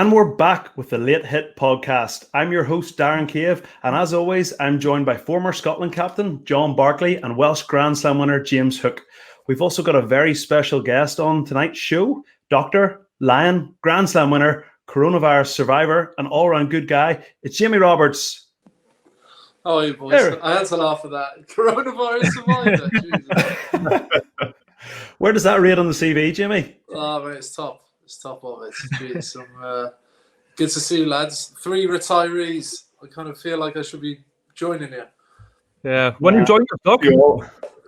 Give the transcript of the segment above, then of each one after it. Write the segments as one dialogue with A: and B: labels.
A: And we're back with the Late Hit podcast. I'm your host, Darren Cave, and as always, I'm joined by former Scotland captain John Barclay and Welsh Grand Slam winner James Hook. We've also got a very special guest on tonight's show, Dr. Lion, Grand Slam winner, coronavirus survivor, and all-round good guy. It's Jamie Roberts.
B: Oh, you boys. There. I had to laugh at that. Coronavirus survivor. Jesus.
A: Where does that rate on the CV, Jamie?
B: Oh, mate, it's top. It's top of it. Jeez, good to see you, lads. 3 retirees. I kind of feel like I should be joining you.
C: Yeah. When you join your dog?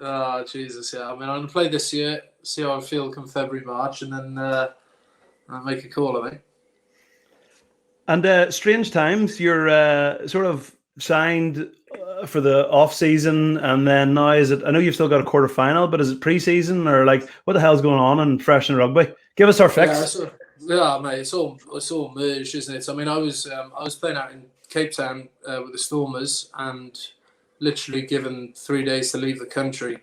B: Oh, Jesus, yeah. I mean, I'm going to play this year, see how I feel come February, March, and then I'll make a call, I think.
A: And strange times, you're sort of signed for the off season, and then now is it? I know you've still got a quarter final, but is it pre-season or like what the hell's going on in fresh and rugby? Give us our fix.
B: Yeah, mate, it's all merged, isn't it? I mean, I was playing out in Cape Town with the Stormers, and literally given 3 days to leave the country.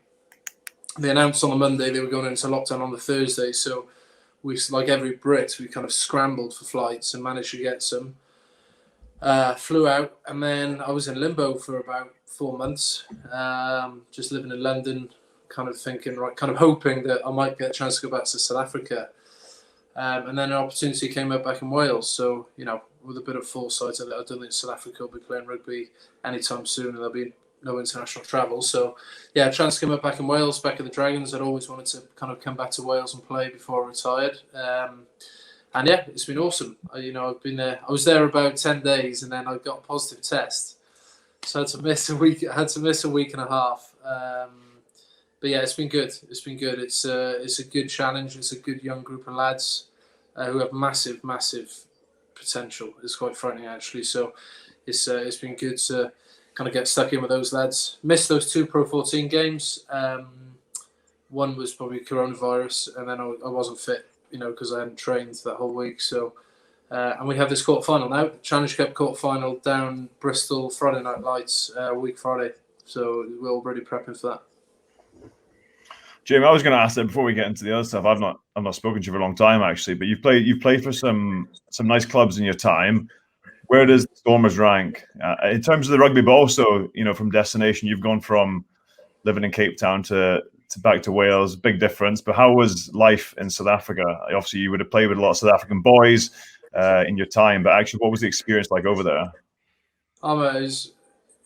B: They announced on the Monday they were going into lockdown on the Thursday, so we, like every Brit, we kind of scrambled for flights and managed to get some. Flew out, and then I was in limbo for about 4 months, just living in London, kind of thinking, kind of hoping that I might get a chance to go back to South Africa. And then an opportunity came up back in Wales. So, with a bit of foresight, I don't think South Africa will be playing rugby anytime soon, and there'll be no international travel. So, yeah, a chance came up back in Wales, back at the Dragons. I'd always wanted to kind of come back to Wales and play before I retired. And yeah, it's been awesome. I've been there. I was there about 10 days, and then I got a positive test, so I had to miss a week. I had to miss a week and a half. But yeah, it's been good. It's been good. It's a good challenge. It's a good young group of lads who have massive, massive potential. It's quite frightening actually. So it's been good to kind of get stuck in with those lads. Missed those 2 Pro14 games. One was probably coronavirus, and then I wasn't fit, because I hadn't trained that whole week. So, and we have this quarter final now, Challenge Cup quarter final down Bristol, Friday Night Lights, week Friday. So we're already prepping for that.
D: Jamie, I was going to ask that before we get into the other stuff. I've not spoken to you for a long time actually, but you've played for some nice clubs in your time. Where does the Stormers rank in terms of the rugby? But also, from destination, you've gone from living in Cape Town to back to Wales. Big difference. But how was life in South Africa? Obviously, you would have played with a lot of South African boys in your time, but actually, what was the experience like over there?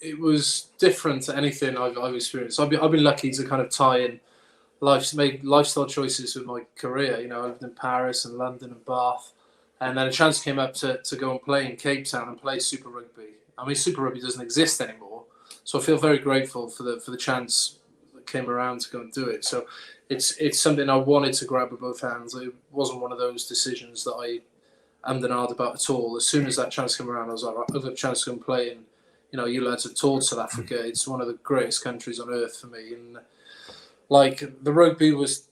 B: It was different to anything I've experienced. I've been lucky to kind of tie in made lifestyle choices with my career. I lived in Paris and London and Bath, and then a chance came up to go and play in Cape Town and play Super Rugby. I mean, Super Rugby doesn't exist anymore, so I feel very grateful for the chance that came around to go and do it. So it's something I wanted to grab with both hands. It wasn't one of those decisions that I ummed and ahed about at all. As soon as that chance came around, I was like, right, I've got a chance to go and play. And you lads have toured South Africa. It's one of the greatest countries on earth for me. And like the rugby was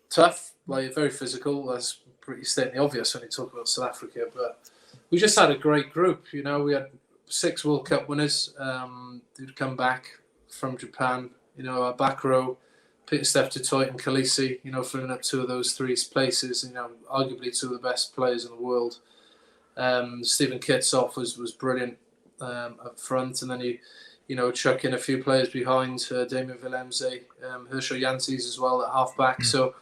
B: tough, like very physical. That's pretty stating the obvious when you talk about South Africa. But we just had a great group. We had 6 World Cup winners who'd come back from Japan. Our back row, Peter Steph Dutoit and Khaleesi, filling up 2 of those 3 places. Arguably 2 of the best players in the world. Stephen Kitsoff was brilliant up front, and then you chuck in a few players behind, Damien Willemse, Herschel Jantes as well at half back. So,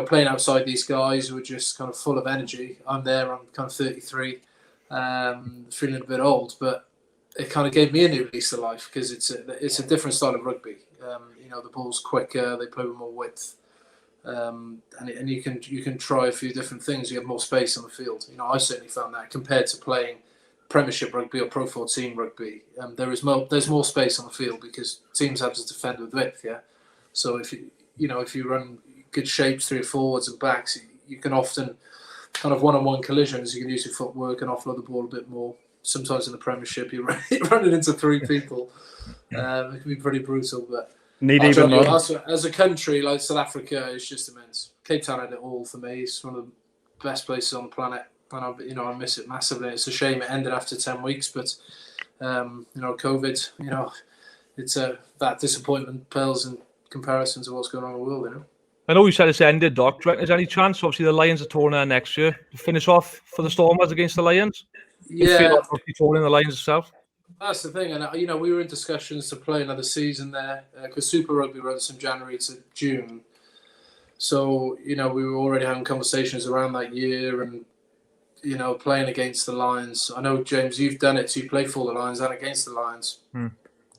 B: playing outside these guys who are just kind of full of energy. I'm there, I'm kind of 33, feeling a bit old, but it kind of gave me a new lease of life because it's a different style of rugby. The ball's quicker, they play with more width, and you can try a few different things. You have more space on the field. I certainly found that compared to playing Premiership rugby or Pro14 rugby, there's more space on the field because teams have to defend with width. Yeah, so if you run good shapes through your forwards and backs, you can often kind of one-on-one collisions. You can use your footwork and offload the ball a bit more. Sometimes in the Premiership, you're running into 3 people. It can be pretty brutal, but as a country like South Africa, it's just immense. Cape Town had it all for me. It's one of the best places on the planet. And I miss it massively. It's a shame it ended after 10 weeks, but COVID, it's that disappointment pales in comparison to what's going on in the world.
C: I know you said it's ended, Doc. Do you reckon there's any chance? Obviously, the Lions are touring there next year to finish off for the Stormers against the Lions.
B: Yeah,
C: feel like they'll be touring the Lions itself.
B: That's the thing, and we were in discussions to play another season there because Super Rugby runs from January to June. So we were already having conversations around that year, and playing against the Lions. I know, James, you've done it. So you play for the Lions and against the Lions.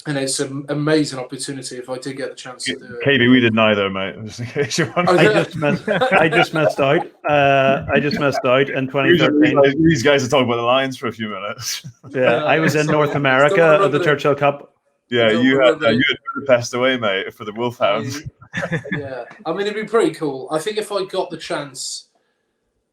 B: And it's an amazing opportunity if I did get the chance to do it.
D: KB, we did neither, mate.
A: I just missed out. I just missed out in 2013.
D: These guys are talking about the Lions for a few minutes.
A: Yeah, I was in North America at the Churchill Cup.
D: Yeah, you had Budapest away, mate, for the Wolfhounds.
B: Yeah, I mean, it'd be pretty cool. I think if I got the chance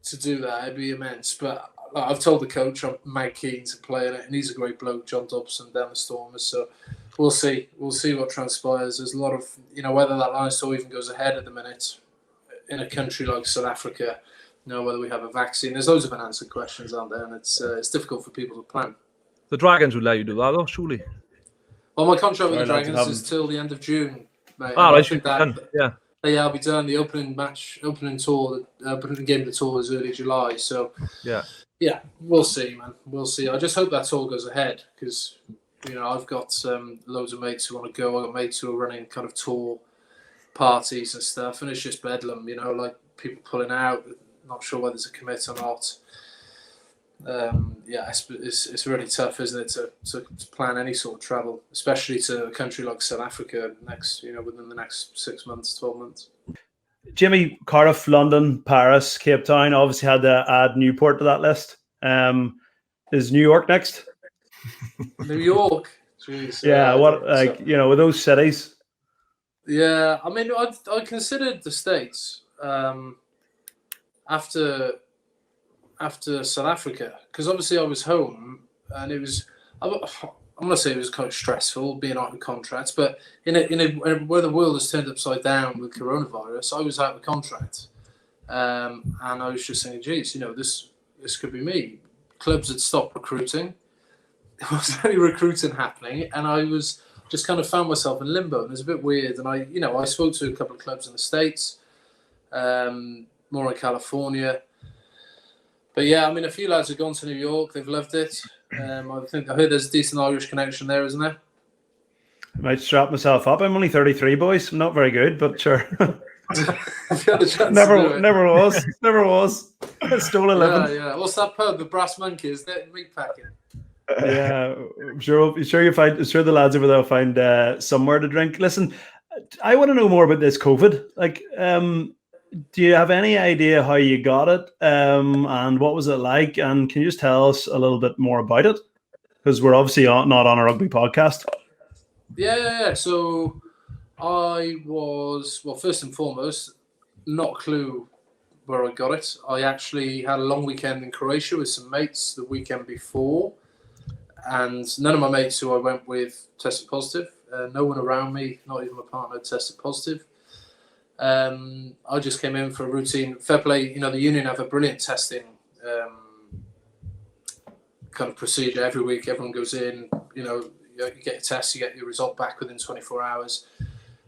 B: to do that, it'd be immense. But I've told the coach I'm mad keen to play in it, and he's a great bloke, John Dobson, down the Stormers. So we'll see. We'll see what transpires. There's a lot of, whether that Lions tour even goes ahead at the minute in a country like South Africa. Whether we have a vaccine. There's loads of unanswered questions, aren't there? And it's difficult for people to plan.
C: The Dragons would let you do that, though, surely.
B: Well, my contract with the Dragons is till the end of June, mate.
C: I think that. Yeah.
B: Yeah, I'll be done. The opening tour, opening game of the tour is early July. So yeah, we'll see, man. We'll see. I just hope that tour goes ahead because I've got loads of mates who want to go. I've got mates who are running kind of tour parties and stuff, and it's just bedlam. Like people pulling out, not sure whether to commit or not. It's really tough, isn't it, to plan any sort of travel, especially to a country like South Africa within the next 6 months, 12 months.
A: Jimmy, Cardiff, London, Paris, Cape Town, obviously had to add Newport to that list. Is New York next?
B: New York? Jeez.
A: Yeah, with those cities?
B: Yeah, I mean, I considered the States after South Africa, because obviously I was home, and it was, I'm going to say it was kind of stressful being out of contracts, but in where the world has turned upside down with coronavirus, I was out of contract, and I was just saying, geez, this could be me. Clubs had stopped recruiting. There wasn't any recruiting happening, and I was just kind of found myself in limbo, and it was a bit weird. And I spoke to a couple of clubs in the States, more in California. But yeah, I mean, a few lads have gone to New York. They've loved it. I heard there's a decent Irish connection there, isn't there?
A: I might strap myself up. I'm only 33, boys. I'm not very good, but sure. Never was. I stole a living.
B: Yeah. What's that pub? The Brass Monkey, is that meat packing?
A: Yeah, I'm sure the lads over there will find somewhere to drink. Listen, I want to know more about this COVID. Like, do you have any idea how you got it, and what was it like? And can you just tell us a little bit more about it? Because we're obviously not on a rugby podcast.
B: Yeah. So I was, first and foremost, not a clue where I got it. I actually had a long weekend in Croatia with some mates the weekend before, and none of my mates who I went with tested positive. No one around me, not even my partner, tested positive. I just came in for a routine. Fair play, the union have a brilliant testing kind of procedure every week. Everyone goes in, you get your test, you get your result back within 24 hours.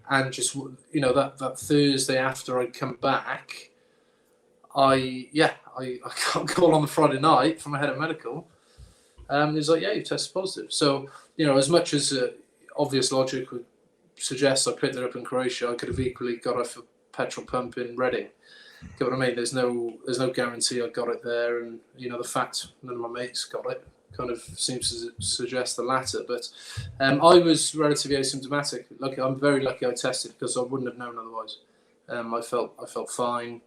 B: And just, that Thursday after I come back, I got a call on the Friday night from my head of medical. He's like, yeah, you tested positive. So, as much as obvious logic would suggest I picked it up in Croatia, I could have equally got off a petrol pump in Reading. Get what I mean? There's no guarantee I got it there, and the fact none of my mates got it kind of seems to suggest the latter. But I was relatively asymptomatic. Lucky, I'm very lucky I tested because I wouldn't have known otherwise. I felt fine.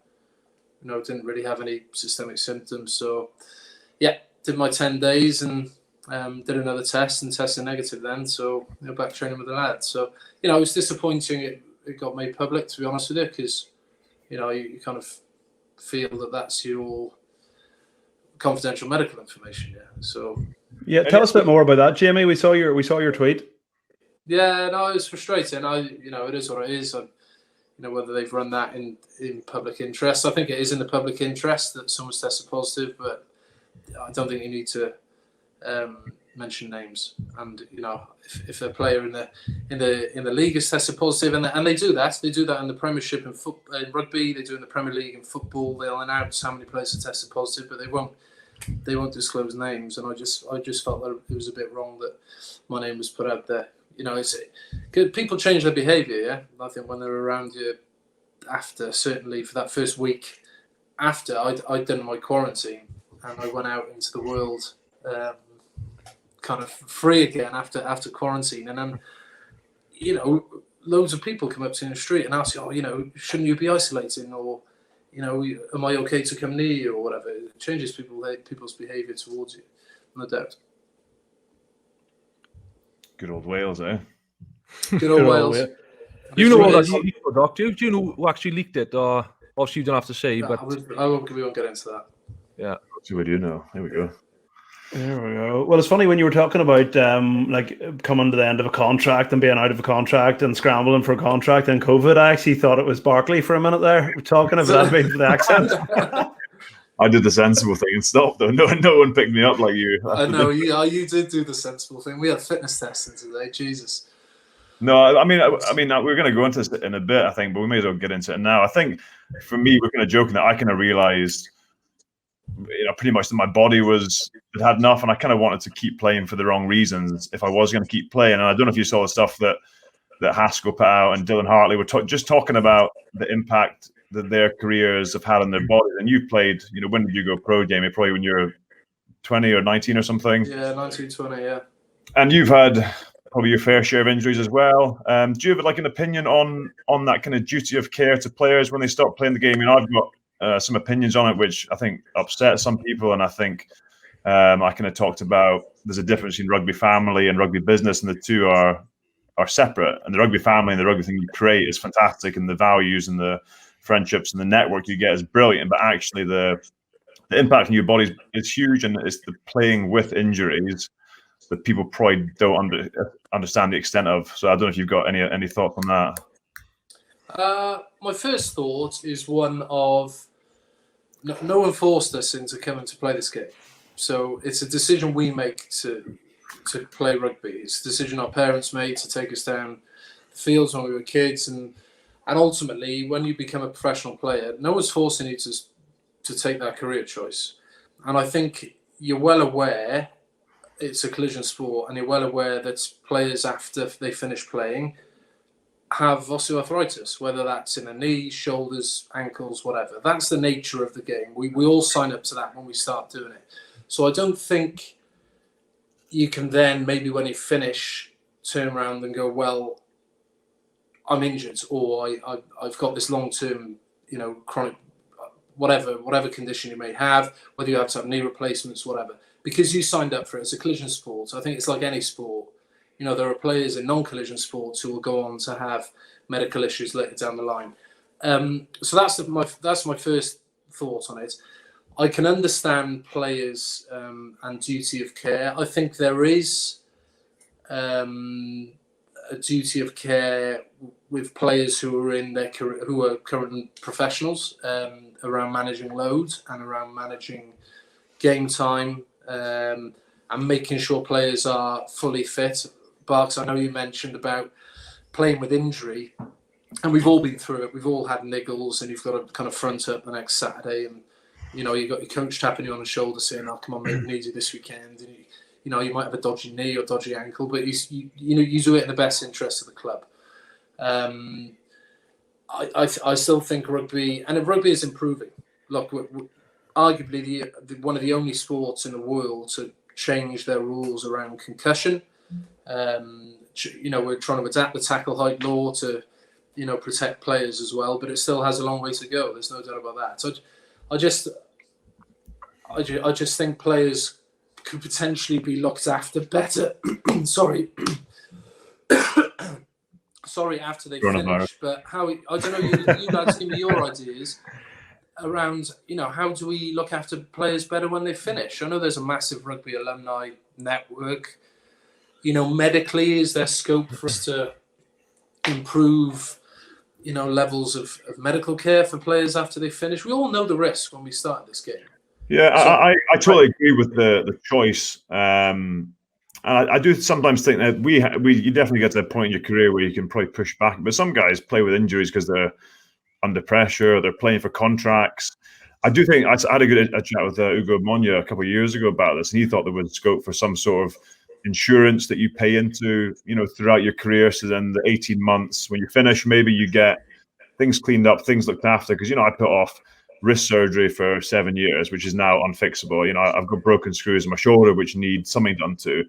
B: Didn't really have any systemic symptoms. So yeah, did my 10 days and did another test and tested negative then. So back training with the lads. So it was disappointing it got made public, to be honest with you, because you kind of feel that that's your confidential medical information. Yeah. So
A: yeah, tell us a bit more about that, Jamie. We saw your tweet.
B: Yeah, no, it's frustrating. It is what it is. Whether they've run that in public interest. I think it is in the public interest that someone's tested positive, but I don't think you need to mention names. And if a player in the league is tested positive, and they do that in the Premiership in rugby, they do in the Premier League in football. They'll announce how many players are tested positive, but they won't disclose names. And I just felt that it was a bit wrong that my name was put out there. It's good. People change their behaviour. Yeah, I think when they're around you after, certainly for that first week after I'd done my quarantine and I went out into the world. Kind of free again after quarantine, and then loads of people come up to you in the street and ask you, shouldn't you be isolating, or am I okay to come near you, or whatever. It changes people's behaviour towards you, no doubt.
D: Good old Wales, eh?
B: Good old Wales.
C: Yeah. You know all that, do you know who actually leaked it? Or obviously you don't have to say, but
B: we won't get into that.
C: Yeah.
D: See what you know. Here we go.
A: There we go. Well, it's funny when you were talking about like coming to the end of a contract and being out of a contract and scrambling for a contract and COVID. I actually thought it was Barclay for a minute there. We're talking about that being for the accent.
D: I did the sensible thing and stopped though. No one picked me up like you.
B: I know you did do the sensible thing. We had fitness testing today. Jesus.
D: No, I mean, we're going to go into this in a bit, I think, but we may as well get into it now. I think for me, we're kind of joking that I kind of realised, pretty much that my body had enough, and I kind of wanted to keep playing for the wrong reasons if I was going to keep playing. And I don't know if you saw the stuff that Haskell put out and Dylan Hartley were just talking about the impact that their careers have had on their bodies. And you played, when did you go pro, Jamie? Probably when you were 20 or 19 or something.
B: Yeah, 19, 20, yeah.
D: And you've had probably your fair share of injuries as well. Do you have like an opinion on that kind of duty of care to players when they stop playing the game? I've got some opinions on it, which I think upset some people. And I think I kind of talked about there's a difference between rugby family and rugby business, and the two are separate. And the rugby family and the rugby thing you create is fantastic, and the values and the friendships and the network you get is brilliant. But actually the impact on your body is huge, and it's the playing with injuries that people probably don't understand the extent of. So I don't know if you've got any thoughts on that.
B: My first thought is one of no one forced us into coming to play this game. So it's a decision we make to play rugby. It's a decision our parents made to take us down the fields when we were kids. And ultimately, when you become a professional player, no one's forcing you to take that career choice. And I think you're well aware it's a collision sport, and you're well aware that players, after they finish playing, have osteoarthritis, whether that's in the knees, shoulders, ankles, whatever. That's the nature of the game. We all sign up to that when we start doing it. So I don't think you can then, maybe when you finish, turn around and go, well, I'm injured, or I've got this long-term, chronic, whatever condition you may have, whether you have to have knee replacements, whatever. Because you signed up for it. It's a collision sport. I think it's like any sport. There are players in non-collision sports who will go on to have medical issues later down the line. So that's my first thought on it. I can understand players and duty of care. I think there is a duty of care with players who are in their career, who are current professionals, around managing loads and around managing game time, and making sure players are fully fit. Barks, I know you mentioned about playing with injury, and we've all been through it. We've all had niggles, and you've got to kind of front up the next Saturday, and you've got your coach tapping you on the shoulder saying, "Oh, come on, mate, we need you this weekend." And you might have a dodgy knee or dodgy ankle, but you do it in the best interest of the club. I still think rugby is improving. Look, arguably one of the only sports in the world to change their rules around concussion. We're trying to adapt the tackle height law to, protect players as well, but it still has a long way to go. There's no doubt about that. So I just think players could potentially be looked after better. Sorry, after they finish. But I don't know. You guys give me your ideas around, how do we look after players better when they finish? I know there's a massive rugby alumni network. Medically, is there scope for us to improve, levels of medical care for players after they finish? We all know the risk when we start this game.
D: Yeah, so, I totally agree with the choice. And I do sometimes think that you definitely get to a point in your career where you can probably push back. But some guys play with injuries because they're under pressure, they're playing for contracts. I do think I had a chat with Ugo Monya a couple of years ago about this, and he thought there was scope for some sort of insurance that you pay into, throughout your career. So then the 18 months when you finish, maybe you get things cleaned up, things looked after. Because, I put off wrist surgery for 7 years, which is now unfixable. I've got broken screws in my shoulder, which need something done to.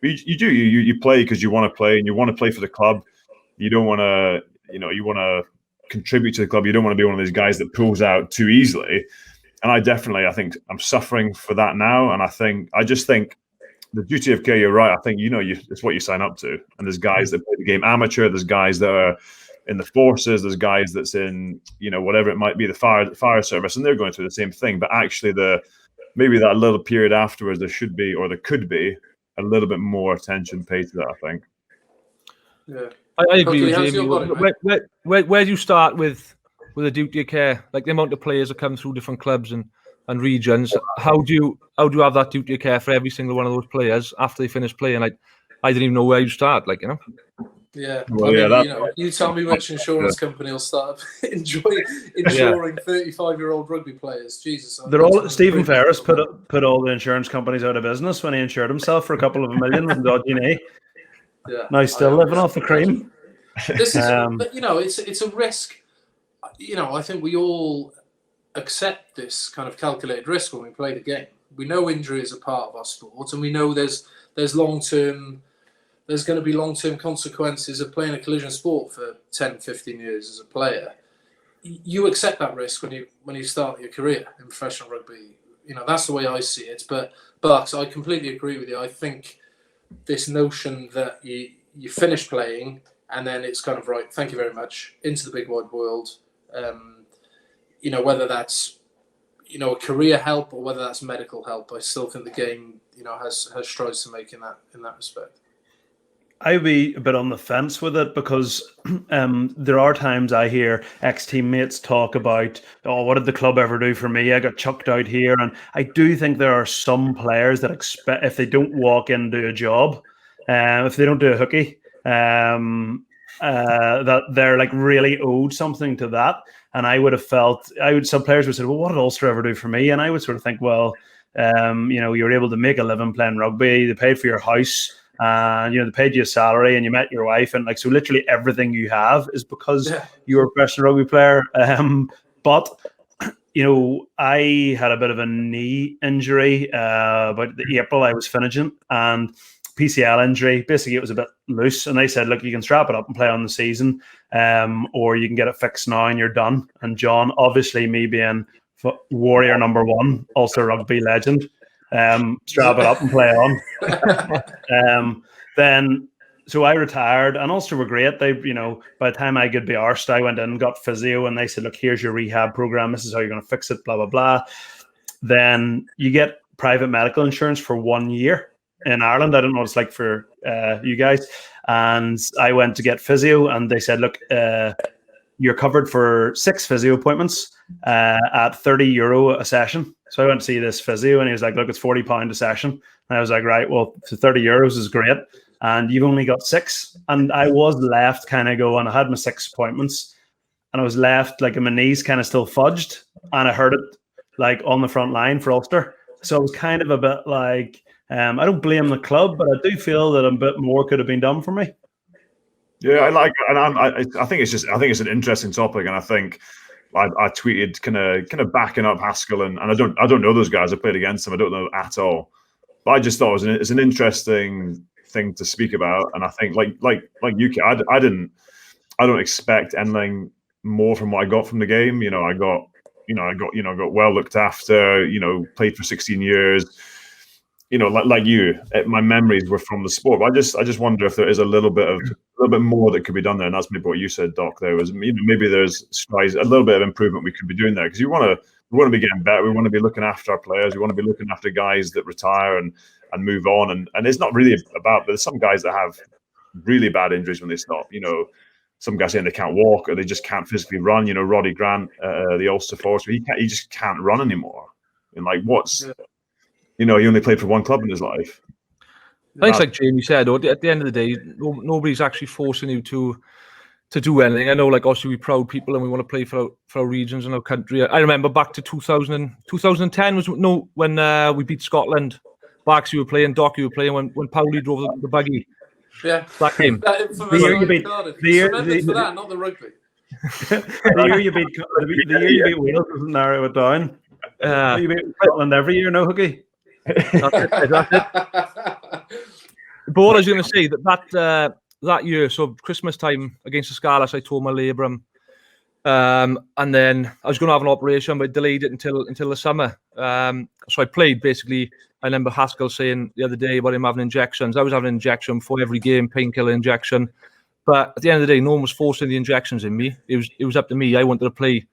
D: But you play because you want to play, and you want to play for the club. You don't want to, you want to contribute to the club. You don't want to be one of these guys that pulls out too easily. And I think I'm suffering for that now. And I just think the duty of care, you're right. I think, it's what you sign up to. And there's guys that play the game amateur. There's guys that are in the forces. There's guys that's in, whatever it might be, the fire service, and they're going through the same thing. But actually maybe that little period afterwards, there should be, or there could be, a little bit more attention paid to that, I think.
B: Yeah.
C: I agree with Jamie. Where do you start with a duty of care? Like the amount of players that come through different clubs and regions. How do you have that duty of care for every single one of those players after they finish playing? Like, I didn't even know where you start.
B: Yeah.
D: Well,
B: you tell me which insurance company will start insuring 35-year-old rugby players. Jesus.
A: They're all. Stephen Ferris put all the insurance companies out of business when he insured himself for a couple of $1 million with dodgy knee.
B: Yeah.
A: Now he's still living off the cream.
B: This is, but it's a risk. I think we all accept this kind of calculated risk when we play the game. We know injury is a part of our sport, and we know there's going to be long-term consequences of playing a collision sport for 10, 15 years as a player. You accept that risk when you start your career in professional rugby. That's the way I see it. But I completely agree with you. I think this notion that you finish playing and then it's kind of right, thank you very much, into the big wide world. Whether that's a career help or whether that's medical help, I still think the game has strides to make in that respect.
A: I'd be a bit on the fence with it because there are times I hear ex-teammates talk about, what did the club ever do for me? I got chucked out here. And I do think there are some players that expect, if they don't walk in and do a job, if they don't do a hooky, that they're like really owed something to that. And I would have felt, some players would say, well, what did Ulster ever do for me? And I would sort of think, well, you were able to make a living playing rugby. They paid for your house. And they paid you a salary, and you met your wife, and so literally everything you have is because you were a professional rugby player. But I had a bit of a knee injury about April. I was finishing, and PCL injury. Basically, it was a bit loose, and they said, "Look, you can strap it up and play on the season, or you can get it fixed now, and you're done." And John, obviously, me being warrior number one, Ulster rugby legend. Strap it up and play on. So I retired, and Ulster were great. They, by the time I could be arsed, I went in and got physio, and they said, look, here's your rehab program. This is how you're going to fix it, blah, blah, blah. Then you get private medical insurance for 1 year in Ireland. I don't know what it's like for you guys. And I went to get physio, and they said, look, you're covered for 6 physio appointments at €30 a session. So I went to see this physio, and he was like, look, it's £40 a session. And I was like, right, well, so €30 is great. And you've only got 6. And I was left kind of going, I had my 6 appointments, and I was left like my knees kind of still fudged, and I heard it like on the front line for Ulster. So I was kind of a bit like, I don't blame the club, but I do feel that a bit more could have been done for me.
D: Yeah, I think it's an interesting topic, and I think I tweeted kind of backing up Haskell, and I don't know those guys. I played against them. I don't know at all, but I just thought it's an interesting thing to speak about. And I think like you, I don't expect anything more from what I got from the game. I got well looked after. Played for 16 years. Like you, my memories were from the sport. But I just wonder if there is a little bit more that could be done there, and that's maybe what you said, Doc. There was maybe there's strides, a little bit of improvement we could be doing there, because we want to be getting better. We want to be looking after our players. We want to be looking after guys that retire and move on. And it's not really about. There's some guys that have really bad injuries when they stop. Some guys saying they can't walk or they just can't physically run. Roddy Grant, the Ulster forward, he just can't run anymore. And like, what's he only played for one club in his life.
C: I think it's like Jamie said, though, at the end of the day, nobody's actually forcing you to do anything. I know, like, obviously, we're proud people and we want to play for our regions and our country. I remember back to 2010 was when we beat Scotland. Barks, you were playing, Doc, you were playing when Powley drove the buggy.
B: Yeah.
C: That game.
B: The year you beat for that, not the rugby.
A: The year you beat Wales doesn't narrow it down. You beat Scotland every year, no Hooky?
C: That's it. But what I was going to say, that year, so Christmas time against the Scarlets, I tore my labrum, and then I was going to have an operation, but delayed it until the summer. So I played basically. I remember Haskell saying the other day about him having injections. I was having an injection before every game, painkiller injection. But at the end of the day, no one was forcing the injections in me. It was up to me. I wanted to play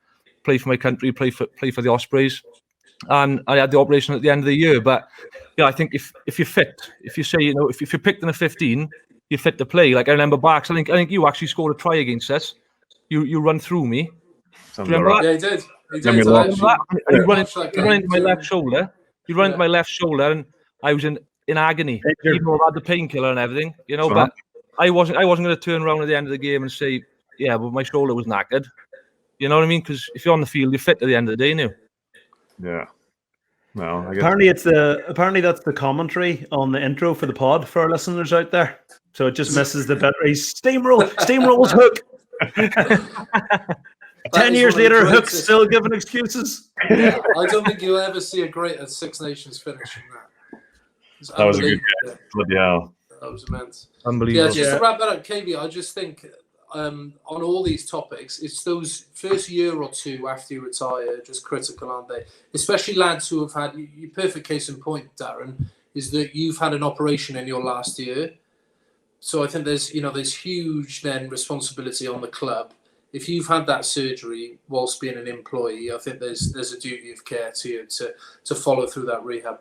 C: for my country, play for the Ospreys, and I had the operation at the end of the year. But yeah, I think if you're fit, if you say if you're picked in a 15, you're fit to play. Like I remember Barks. I think you actually scored a try against us. You run through me.
B: Remember that? Yeah, he did.
C: You run into my left shoulder. You run into my left shoulder, and I was in agony. Even though I had the painkiller and everything, But I wasn't going to turn around at the end of the game and say, "Yeah, but my shoulder was knackered." You know what I mean? Because if you're on the field, you're fit at the end of the day now.
D: Yeah. No.
A: Apparently that's the commentary on the intro for the pod for our listeners out there. So it just misses the bit where he's steamrolls Hook. 10 years later, Hook's still giving excuses.
B: Yeah, I don't think you'll ever see a greater Six Nations finish than that.
D: That was a good game. Bloody hell.
B: That was immense.
C: Unbelievable.
B: Yeah, just to wrap that up, KB, I just think on all these topics, it's those first year or two after you retire, just critical, aren't they? Especially lads who have had, your perfect case in point, Darren, is that you've had an operation in your last year. So I think there's huge then responsibility on the club. If you've had that surgery whilst being an employee, I think there's a duty of care to you to follow through that rehab.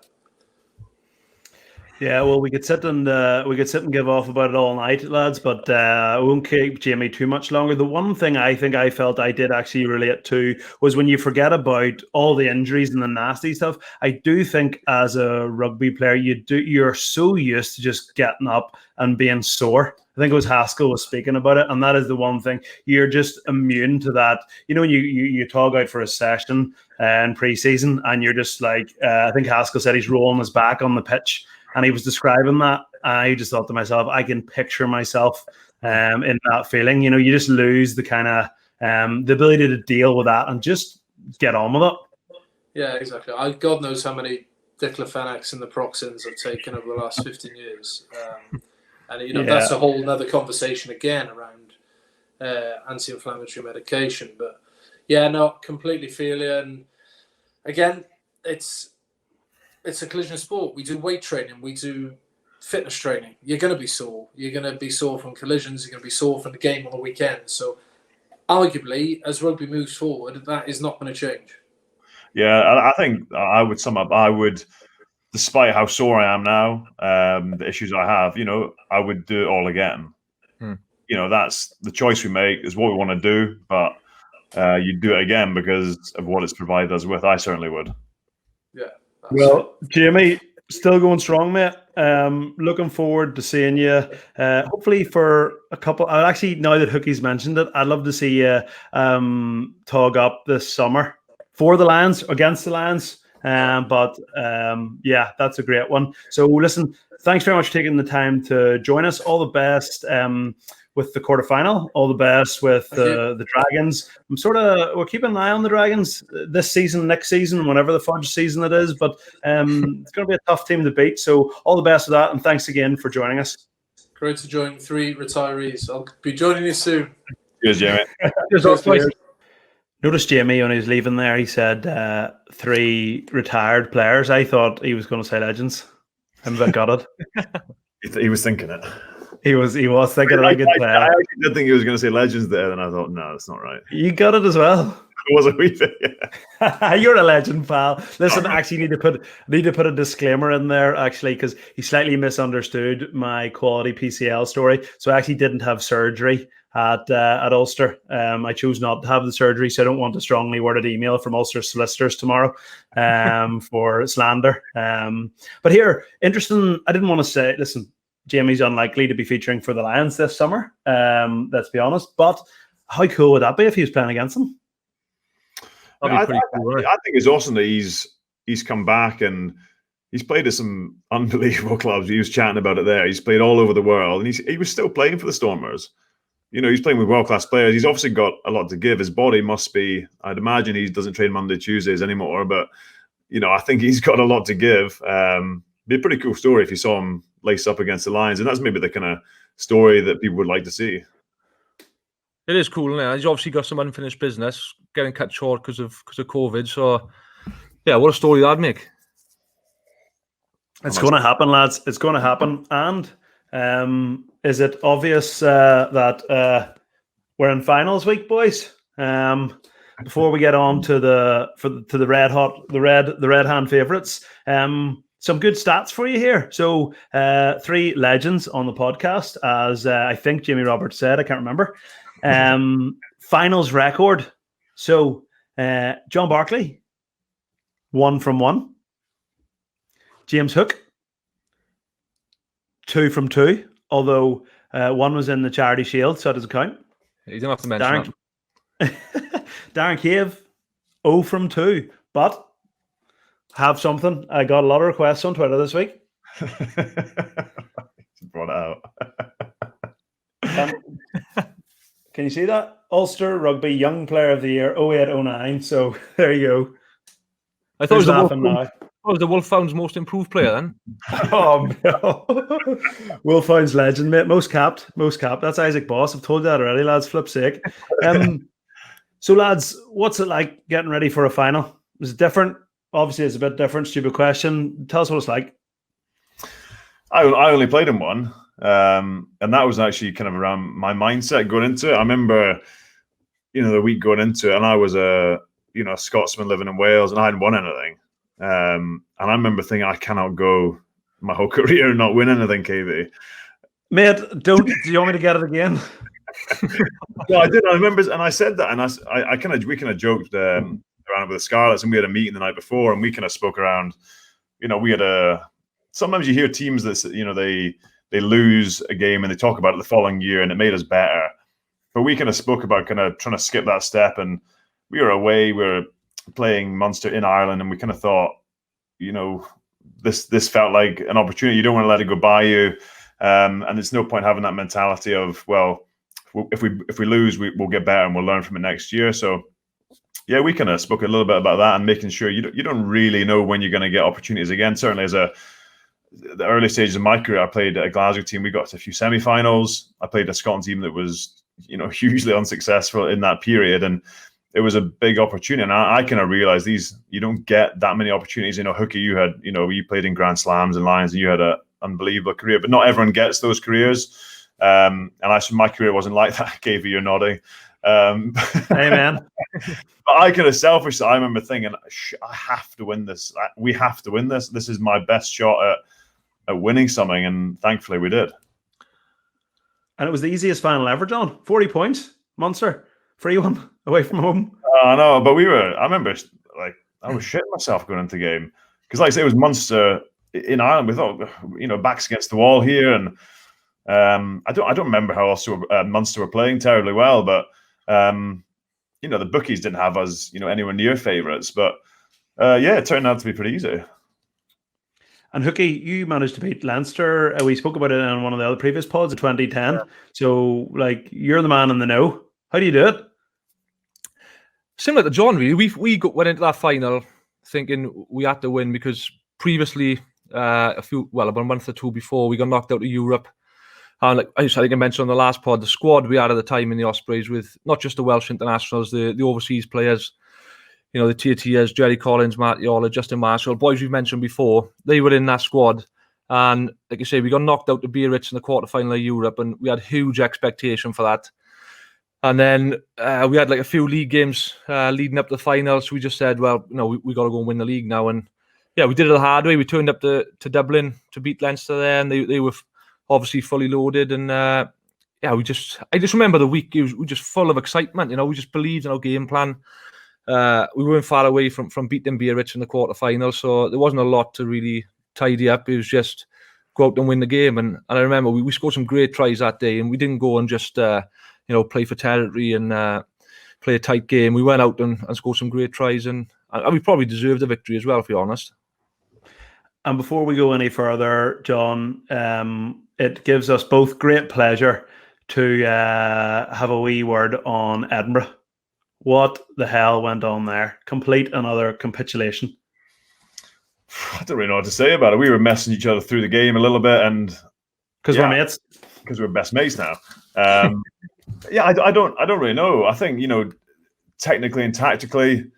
A: Yeah, well, we could sit and give off about it all night, lads, but I won't keep Jamie too much longer. The one thing I think I felt I did actually relate to was when you forget about all the injuries and the nasty stuff. I do think as a rugby player, you're so used to just getting up and being sore. I think it was Haskell was speaking about it, and that is the one thing. You're just immune to that. When you talk out for a session in pre-season, and you're just like, I think Haskell said he's rolling his back on the pitch, and he was describing that. I just thought to myself, I can picture myself in that feeling. You just lose the kind of the ability to deal with that and just get on with it.
B: Yeah, exactly. God knows how many diclofenacs and the Proxins I've taken over the last 15 years. And that's a whole other conversation again around anti-inflammatory medication. But yeah, no, completely feel you. And again, it's a collision sport. We do weight training, we do fitness training. You're going to be sore. You're going to be sore from collisions. You're going to be sore from the game on the weekend. So arguably, as rugby moves forward, that is not going to change.
D: Yeah, I think I would sum up. Despite how sore I am now, the issues I have, I would do it all again. That's the choice we make, is what we want to do, but you do it again because of what it's provided us with. I certainly would.
B: Yeah.
A: Well, Jamie, still going strong, mate. Looking forward to seeing you. Hopefully for a couple. Actually, now that Hooky's mentioned it, I'd love to see you tog up this summer for the Lions, against the Lions. Yeah, that's a great one. So listen, thanks very much for taking the time to join us. All the best with the quarterfinal. All the best with the Dragons. We're keeping an eye on the Dragons this season, next season, whenever the fudge season it is. But it's going to be a tough team to beat. So all the best with that, and thanks again for joining us.
B: Great to join 3 retirees. I'll be joining you soon.
D: Cheers, Jamie.
A: Notice Jamie, when he was leaving there, he said 3 retired players. I thought he was going to say legends. I'm a bit gutted.
D: He was thinking it.
A: He was thinking it. I
D: actually did think he was going to say legends there, and I thought, no, that's not right.
A: You got it as well.
D: It was a wee bit, yeah.
A: You're a legend, pal. Listen, I actually need to put a disclaimer in there, actually, because he slightly misunderstood my quality PCL story. So I actually didn't have surgery at Ulster. I chose not to have the surgery, so I don't want a strongly worded email from Ulster solicitors tomorrow for slander. But here, interesting. I didn't want to say. Listen, Jamie's unlikely to be featuring for the Lions this summer. Let's be honest. But how cool would that be if he was playing against them?
C: That'd be pretty cool, right?
D: I think it's awesome that he's come back and he's played at some unbelievable clubs. He was chatting about it there. He's played all over the world, and he was still playing for the Stormers. He's playing with world-class players. He's obviously got a lot to give. His body must be, I'd imagine he doesn't train Monday, Tuesdays anymore, but, I think he's got a lot to give. Be a pretty cool story if you saw him lace up against the Lions, and that's maybe the kind of story that people would like to see.
C: It is cool, isn't it? He's obviously got some unfinished business, getting cut short because of COVID. So, yeah, what a story that'd make.
A: It's going to happen, lads. It's going to happen. And is it obvious that we're in finals week, boys? Before we get on to the red hot, the red hand favourites, some good stats for you here. So 3 legends on the podcast, as I think Jimmy Roberts said. I can't remember. Finals record. So John Barclay, 1 from 1. James Hook, 2 from 2. Although 1 was in the Charity Shield, so it doesn't count.
C: You don't have to mention that.
A: Darren Cave, 0 from 2. But have something. I got a lot of requests on Twitter this week.
D: Brought it out.
A: Can you see that? Ulster Rugby Young Player of the Year 08-09. So there you go.
C: I thought it was the Wolfhound's most improved player then.
A: Oh, no. Wolfhound's legend, mate. Most capped. That's Isaac Boss. I've told you that already, lads. Flip's sake. So, lads, what's it like getting ready for a final? Is it different? Obviously, it's a bit different. Stupid question. Tell us what it's like.
D: I only played in one. And that was actually kind of around my mindset going into it. I remember, the week going into it, and I was a Scotsman living in Wales, and I hadn't won anything. And I remember thinking, I cannot go my whole career and not win anything, KV.
A: Mate, do you want me to get it again?
D: No, I did. I remember, and I said that, and we kind of joked around with the Scarlets, and we had a meeting the night before, and we kind of spoke around. We had sometimes you hear teams that they lose a game and they talk about it the following year, and it made us better. But we kind of spoke about kind of trying to skip that step, and we were away. We were playing Munster in Ireland, and we kind of thought, this felt like an opportunity. You don't want to let it go by you, and there's no point having that mentality of, well, if we lose, we'll get better and we'll learn from it next year. So, yeah, we kind of spoke a little bit about that and making sure you don't really know when you're going to get opportunities again. Certainly, as the early stages of my career, I played a Glasgow team. We got to a few semi-finals. I played a Scotland team that was, hugely unsuccessful in that period, and it was a big opportunity. And I kind of realized you don't get that many opportunities. Hooky, you played in Grand Slams and Lions, and you had an unbelievable career, but not everyone gets those careers. And my career wasn't like that. KV, you're nodding.
A: Hey, man.
D: But I kind of selfishly, I remember thinking, I have to win this. We have to win this. This is my best shot at winning something, and thankfully we did.
A: And it was the easiest final ever, John. 40 points, Munster, 3-1 away from home.
D: I know, but I remember, I was shitting myself going into the game. Because, like I say, it was Munster in Ireland. We thought, backs against the wall here. And I don't remember how else Munster were playing terribly well. But, the bookies didn't have us, anywhere near favourites. But, it turned out to be pretty easy.
A: And Hooky, you managed to beat Leinster. We spoke about it in one of the other previous pods in 2010. Yeah. So, you're the man in the know. How do you do it?
C: Similar to John, really. We went into that final thinking we had to win because previously, about a month or two before, we got knocked out of Europe. And I think I mentioned on the last pod, the squad we had at the time in the Ospreys with not just the Welsh internationals, the overseas players, the tiers, Jerry Collins, Matt Yola, Justin Marshall, boys we've mentioned before, they were in that squad. And like you say, we got knocked out to Biarritz in the quarterfinal of Europe, and we had huge expectation for that. And then we had a few league games leading up to the final. So we just said, well, we got to go and win the league now. And yeah, we did it the hard way. We turned up to Dublin to beat Leinster there, and they were obviously fully loaded. And I just remember the week, we were just full of excitement. We just believed in our game plan. We weren't far away from beating Biarritz in the quarterfinal. So there wasn't a lot to really tidy up. It was just go out and win the game. And I remember we scored some great tries that day, and we didn't go and just play for territory and play a tight game. We went out and scored some great tries, and we probably deserved the victory as well, if you're honest.
A: And before we go any further, John, it gives us both great pleasure to have a wee word on Edinburgh. What the hell went on there? Complete another capitulation.
D: I don't really know what to say about it. We were messing each other through the game a little bit, and
A: because we're mates,
D: because we're best mates now. I don't really know. I think technically and tactically,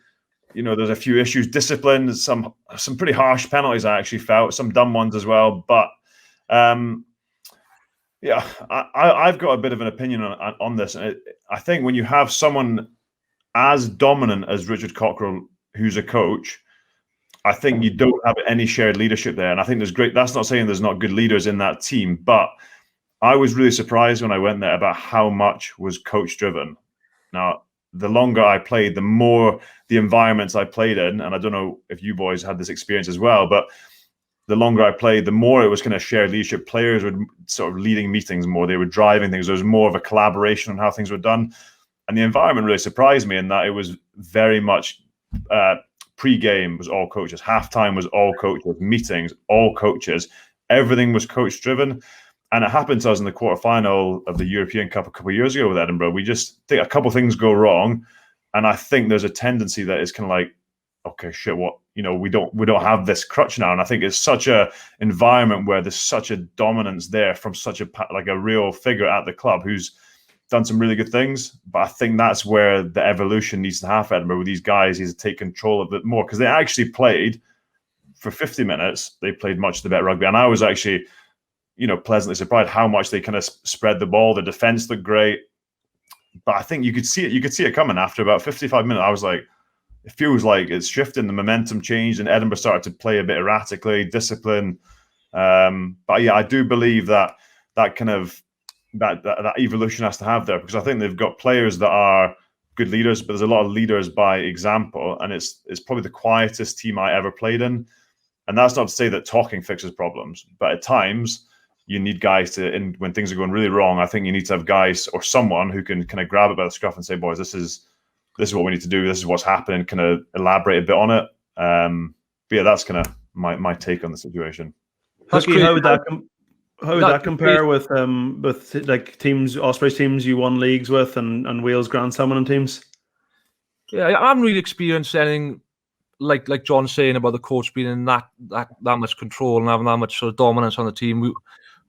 D: there's a few issues. Discipline, some pretty harsh penalties I actually felt, some dumb ones as well. But I've got a bit of an opinion on this. And I think when you have someone as dominant as Richard Cockrell, who's a coach, I think you don't have any shared leadership there. And I think that's not saying there's not good leaders in that team, but I was really surprised when I went there about how much was coach driven. Now, the longer I played, the more the environments I played in, and I don't know if you boys had this experience as well, but the longer I played, the more it was kind of shared leadership. Players were sort of leading meetings more. They were driving things. There was more of a collaboration on how things were done. And the environment really surprised me in that it was very much pre-game was all coaches. Halftime was all coaches. Meetings, all coaches. Everything was coach-driven. And it happened to us in the quarterfinal of the European Cup a couple of years ago with Edinburgh. We just think a couple of things go wrong. And I think there's a tendency that it's kind of like, okay, shit, what? We don't have this crutch now. And I think it's such a environment where there's such a dominance there from such a real figure at the club who's done some really good things. But I think that's where the evolution needs to happen. Edinburgh with these guys, is to take control of it more, because they actually played for 50 minutes. They played much the better rugby. And I was actually, pleasantly surprised how much they kind of spread the ball. The defense looked great. But I think you could see it coming after about 55 minutes. I was like, it feels like it's shifting. The momentum changed and Edinburgh started to play a bit erratically, discipline. But yeah, I do believe that kind of that evolution has to have there, because I think they've got players that are good leaders, but there's a lot of leaders by example, and it's probably the quietest team I ever played in. And that's not to say that talking fixes problems, but at times you need guys when things are going really wrong, I think you need to have guys or someone who can kind of grab it by the scruff and say, boys, this is what we need to do. This is what's happening, kind of elaborate a bit on it. But yeah, that's kind of my take on the situation.
A: Hooky, how would that compare with like teams, Ospreys teams you won leagues with, and Wales Grand Salmon teams?
C: Yeah, I haven't really experienced anything like John's saying about the coach being in that much control and having that much sort of dominance on the team.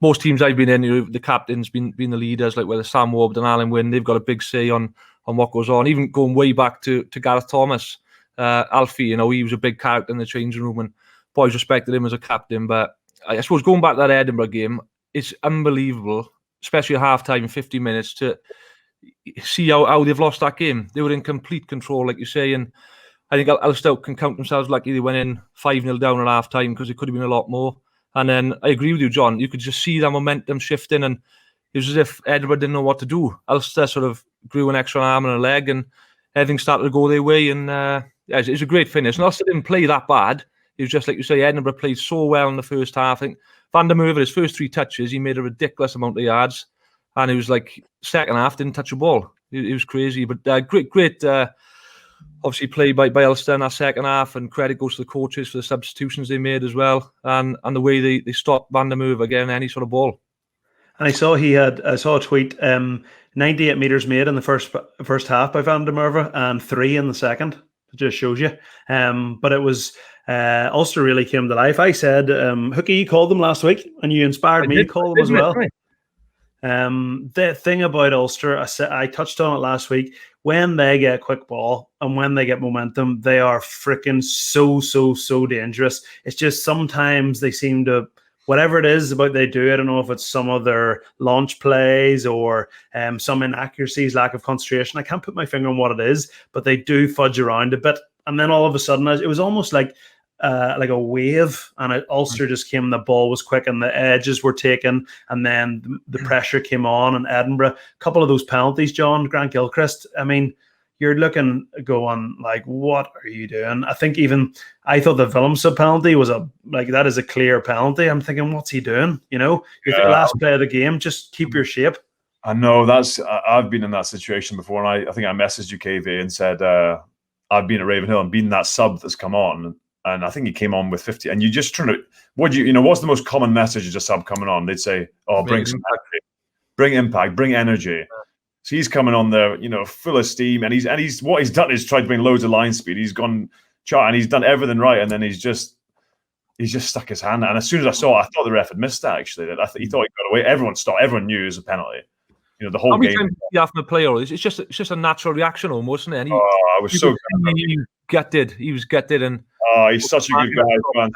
C: Most teams I've been in, the captains been the leaders, like whether Sam Ward and Alan Wynne, they've got a big say on what goes on. Even going way back to Gareth Thomas, Alfie, he was a big character in the changing room, and boys respected him as a captain. But I suppose going back to that Edinburgh game, it's unbelievable, especially at half-time, 50 minutes, to see how they've lost that game. They were in complete control, like you say, and I think Ulster can count themselves lucky they went in 5-0 down at half-time, because it could have been a lot more. And then I agree with you, John. You could just see that momentum shifting, and it was as if Edinburgh didn't know what to do. Ulster sort of grew an extra arm and a leg, and everything started to go their way. And it was a great finish. And Ulster didn't play that bad. It was just like you say, Edinburgh played so well in the first half. I think Van der Merwe, his first 3 touches, he made a ridiculous amount of yards, and it was like second half didn't touch a ball. It was crazy, but great. Obviously played by Ulster in that second half, and credit goes to the coaches for the substitutions they made as well, and the way they stopped Van der Merwe getting any sort of ball.
A: And I saw a tweet, 98 metres made in the first half by Van der Merwe and 3 in the second. It just shows you. But it was Ulster really came to life. I said, Hooky, you called them last week, and you inspired me to call them as well. Right. The thing about Ulster, I touched on it last week, when they get a quick ball and when they get momentum, they are freaking so dangerous. It's just sometimes they seem to, whatever it is about they do, I don't know if it's some of their launch plays or some inaccuracies, lack of concentration. I can't put my finger on what it is, but they do fudge around a bit. And then all of a sudden, it was almost like a wave, and Ulster just came, the ball was quick and the edges were taken, and then the pressure came on, and Edinburgh, a couple of those penalties, John, Grant Gilchrist, I mean, you're looking, going like, what are you doing? I think I thought the Willemse penalty was that is a clear penalty. I'm thinking, what's he doing? You're the last play of the game, just keep your shape.
D: I know I've been in that situation before, and I think I messaged you, KV, and said I've been at Ravenhill and been that sub that's come on, and I think he came on with 50. And you just trying to, what's the most common message as a sub coming on? They'd say, "Oh, bring some energy, bring impact, bring energy." So he's coming on there, full of steam, and he's what he's done is tried to bring loads of line speed. He's gone and he's done everything right, and then he's just stuck his hand. And as soon as I saw it, I thought the ref had missed that. Actually, he thought he got away. Everyone stopped. Everyone knew it was a penalty. The whole
C: How many
D: game.
C: times you have to play all this? It's just a natural reaction almost, isn't it? And
D: I was so
C: gutted. He was gutted, and
D: he's such a good guy, man.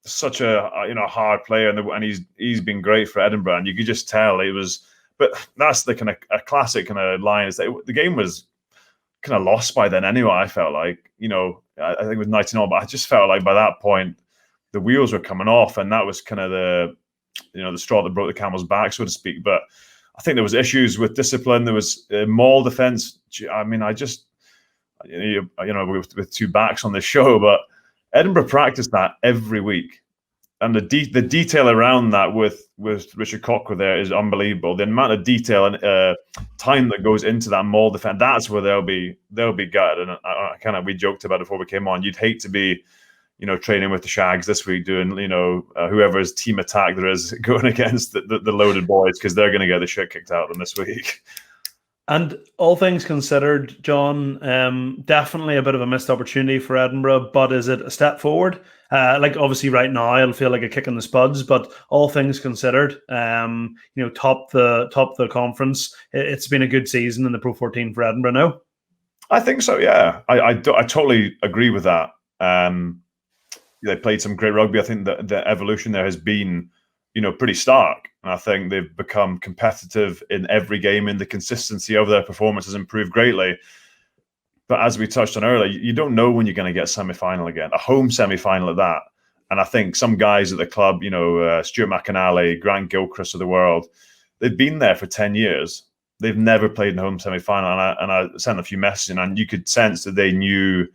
D: Such a hard player, and he's been great for Edinburgh. And you could just tell it was. But that's the kind of a classic kind of line is that the game was kind of lost by then anyway. I felt like I think it was 19-0, but I just felt like by that point the wheels were coming off, and that was kind of the straw that broke the camel's back, so to speak. But I think there was issues with discipline. There was maul defense. I mean, with two backs on the show, but Edinburgh practiced that every week, and the detail around that with Richard Cocker there is unbelievable. The amount of detail and time that goes into that maul defense, that's where they'll be gutted. And we joked about it before we came on. You'd hate to be training with the Shags this week, doing, whoever's team attack there is going against the loaded boys, because they're going to get the shit kicked out of them this week.
A: And all things considered, John, definitely a bit of a missed opportunity for Edinburgh, but is it a step forward? Obviously right now it'll feel like a kick in the spuds, but all things considered, top the conference. It's been a good season in the Pro 14 for Edinburgh now.
D: I think so, yeah. I totally agree with that. They played some great rugby. I think that the evolution there has been, pretty stark. And I think they've become competitive in every game, and the consistency of their performance has improved greatly. But as we touched on earlier, you don't know when you're going to get a semi-final again, a home semi-final at that. And I think some guys at the club, Stuart McAnally, Grant Gilchrist of the world, they've been there for 10 years. They've never played in a home semi-final. And I sent a few messages, and you could sense that they knew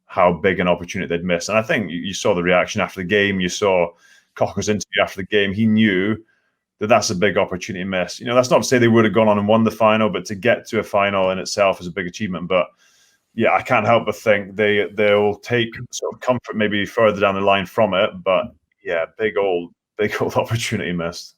D: how big an opportunity they'd missed. And I think you saw the reaction after the game. You saw Cocker's interview after the game. He knew that that's a big opportunity missed. That's not to say they would have gone on and won the final, but to get to a final in itself is a big achievement. But yeah, I can't help but think they'll take sort of comfort maybe further down the line from it. But yeah, big old opportunity missed.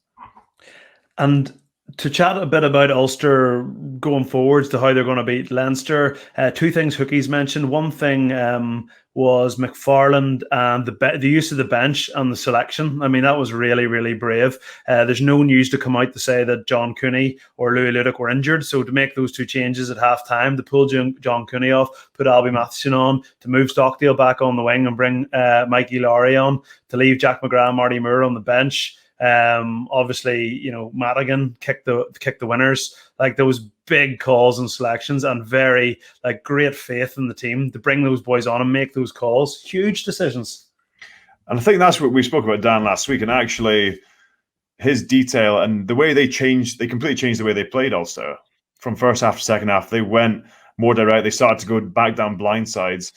D: And
A: to chat a bit about Ulster going forwards to how they're going to beat Leinster, two things Hooky's mentioned. One thing was McFarland and the use of the bench and the selection. I mean, that was really, really brave. There's no news to come out to say that John Cooney or Louis Ludick were injured. So to make those two changes at half-time, to pull John Cooney off, put Albie Matheson on, to move Stockdale back on the wing and bring Mikey Lowry on, to leave Jack McGrath and Marty Moore on the bench. Obviously, Madigan kicked the winners. Like, those big calls and selections, and very great faith in the team to bring those boys on and make those calls. Huge decisions.
D: And I think that's what we spoke about Dan last week. And actually, his detail and the way they completely changed the way they played Ulster from first half to second half. They went more direct. They started to go back down blind sides,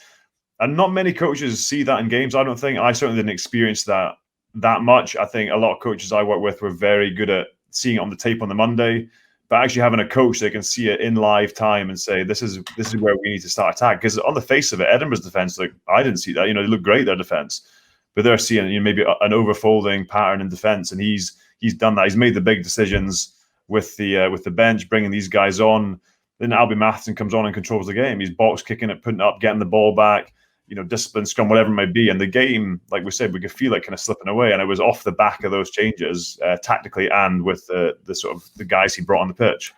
D: and not many coaches see that in games. I don't think. I certainly didn't experience that much. I think a lot of coaches I work with were very good at seeing it on the tape on the Monday, but actually having a coach they can see it in live time and say, this is where we need to start attack. Because on the face of it, Edinburgh's defense, I didn't see that. They look great, their defense, but they're seeing maybe an overfolding pattern in defense, and he's done that. He's made the big decisions with the bench, bringing these guys on. Then Albie Matheson comes on and controls the game. He's box kicking it, putting it up, getting the ball back. Discipline, scrum, whatever it might be. And the game, like we said, we could feel it kind of slipping away. And it was off the back of those changes, tactically and with the sort of the guys he brought on the pitch.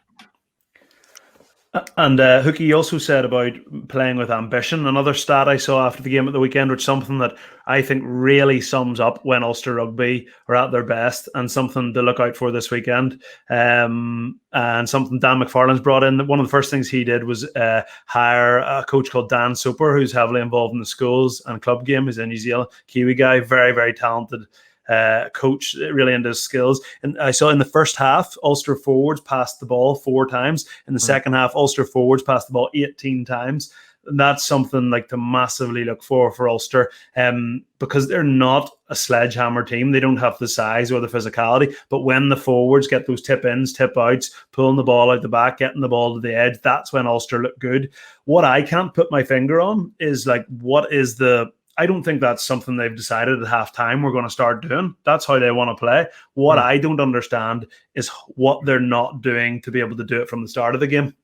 A: And Hooky also said about playing with ambition. Another stat I saw after the game at the weekend, which is something that I think really sums up when Ulster Rugby are at their best, and something to look out for this weekend. And something Dan McFarland's brought in. One of the first things he did was hire a coach called Dan Soper, who's heavily involved in the schools and club game. He's a New Zealand Kiwi guy, very, very talented coach really into his skills. And I saw in the first half, Ulster forwards passed the ball 4 times. In the second half, Ulster forwards passed the ball 18 times. And that's something like to massively look for Ulster, because they're not a sledgehammer team. They don't have the size or the physicality. But when the forwards get those tip-ins, tip-outs, pulling the ball out the back, getting the ball to the edge, that's when Ulster look good. What I can't put my finger on is like, what is the... I don't think that's something they've decided at halftime we're going to start doing. That's how they want to play. What I don't understand is what they're not doing to be able to do it from the start of the game.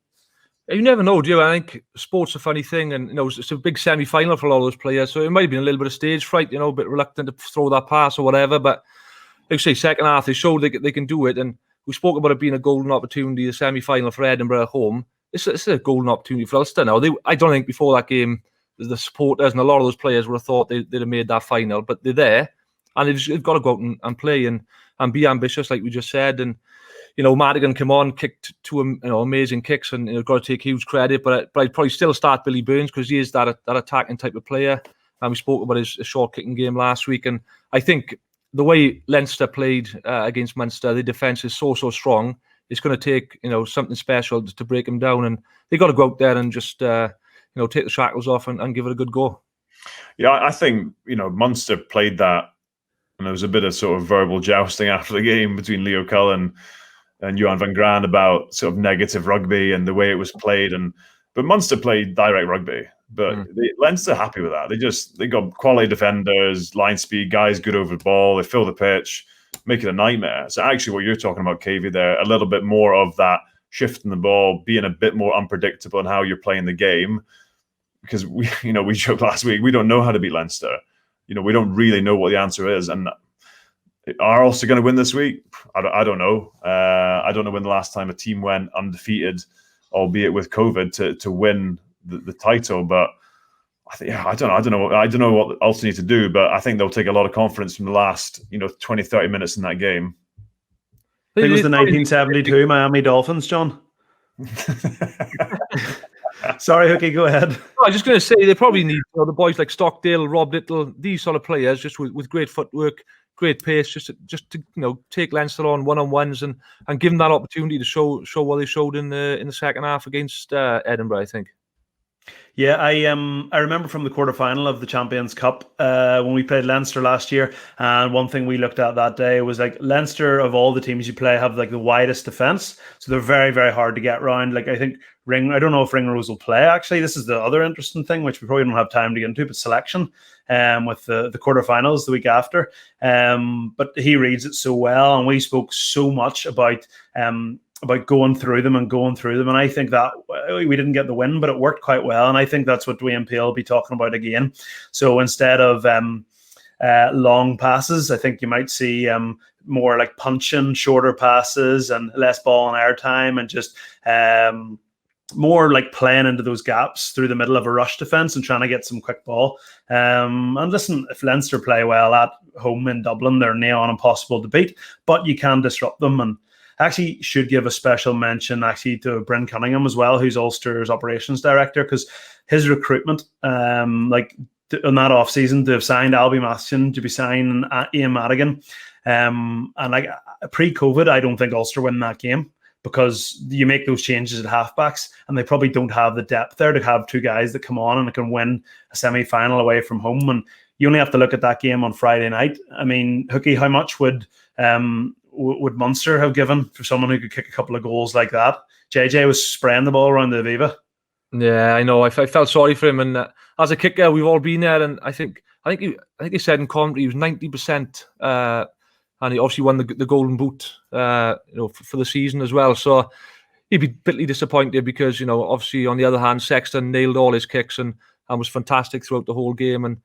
C: You never know, do you? I think sport's a funny thing, and it's a big semi-final for all those players, so it might have been a little bit of stage fright, a bit reluctant to throw that pass or whatever. But like I say, second half they showed they can do it, and we spoke about it being a golden opportunity, the semi-final for Edinburgh at home. It's a golden opportunity for Ulster now. I don't think before that game the supporters and a lot of those players would have thought they'd have made that final, but they're there, and they've got to go out and play and be ambitious, like we just said. And Madigan came on, kicked 2 amazing kicks, and got to take huge credit. But I'd probably still start Billy Burns because he is that attacking type of player. And we spoke about his short kicking game last week, and I think the way Leinster played against Munster, the defence is so strong. It's going to take something special to break them down, and they got to go out there and just take the shackles off and give it a good go.
D: Yeah, I think Munster played that, and there was a bit of sort of verbal jousting after the game between Leo Cullen and Johan van Graan about sort of negative rugby and the way it was played. But Munster played direct rugby. But Leinster happy with that. They got quality defenders, line speed, guys good over the ball. They fill the pitch, make it a nightmare. So actually what you're talking about, Cavey, there, a little bit more of that shifting the ball, being a bit more unpredictable in how you're playing the game. Because we joked last week, we don't know how to beat Leinster. We don't really know what the answer is. And are Ulster going to win this week? I don't know. I don't know when the last time a team went undefeated, albeit with COVID, to win the title. But I don't know what Ulster need to do. But I think they'll take a lot of confidence from the last 20, 30 minutes in that game.
A: I think it was the 1972 Miami Dolphins, John. Sorry, Hooky, go ahead.
C: No, I was just going to say they probably need the boys like Stockdale, Rob Little, these sort of players, just with great footwork, great pace, just to take Leinster on one-on-ones and give them that opportunity to show what they showed in the second half against Edinburgh, I think.
A: Yeah, I remember from the quarterfinal of the Champions Cup when we played Leinster last year, and one thing we looked at that day was like Leinster, of all the teams you play, have like the widest defence, so they're very, very hard to get around. Like I think I don't know if Ringrose will play. Actually, this is the other interesting thing, which we probably don't have time to get into, but selection with the quarterfinals the week after. But he reads it so well, and we spoke so much about going through them. And I think that we didn't get the win, but it worked quite well. And I think that's what Dwayne Peel will be talking about again. So instead of long passes, I think you might see more like punching, shorter passes and less ball and air time, and just more like playing into those gaps through the middle of a rush defence and trying to get some quick ball. And listen, if Leinster play well at home in Dublin, they're near on impossible to beat, but you can disrupt them. And actually should give a special mention actually to Bryn Cunningham as well, who's Ulster's operations director, because his recruitment, like in that off season, to have signed Albie Matheson, to be signing Ian Madigan, and like pre-COVID, I don't think Ulster win that game, because you make those changes at halfbacks and they probably don't have the depth there to have two guys that come on and can win a semi-final away from home. And you only have to look at that game on Friday night. I mean, Hooky, how much would Munster have given for someone who could kick a couple of goals like that? JJ was spraying the ball around the Aviva.
C: Yeah, I know. I felt sorry for him, and as a kicker, we've all been there. And I think he said in commentary he was 90%, and he obviously won the Golden Boot, for the season as well. So he'd be bitterly disappointed because obviously on the other hand, Sexton nailed all his kicks and was fantastic throughout the whole game. And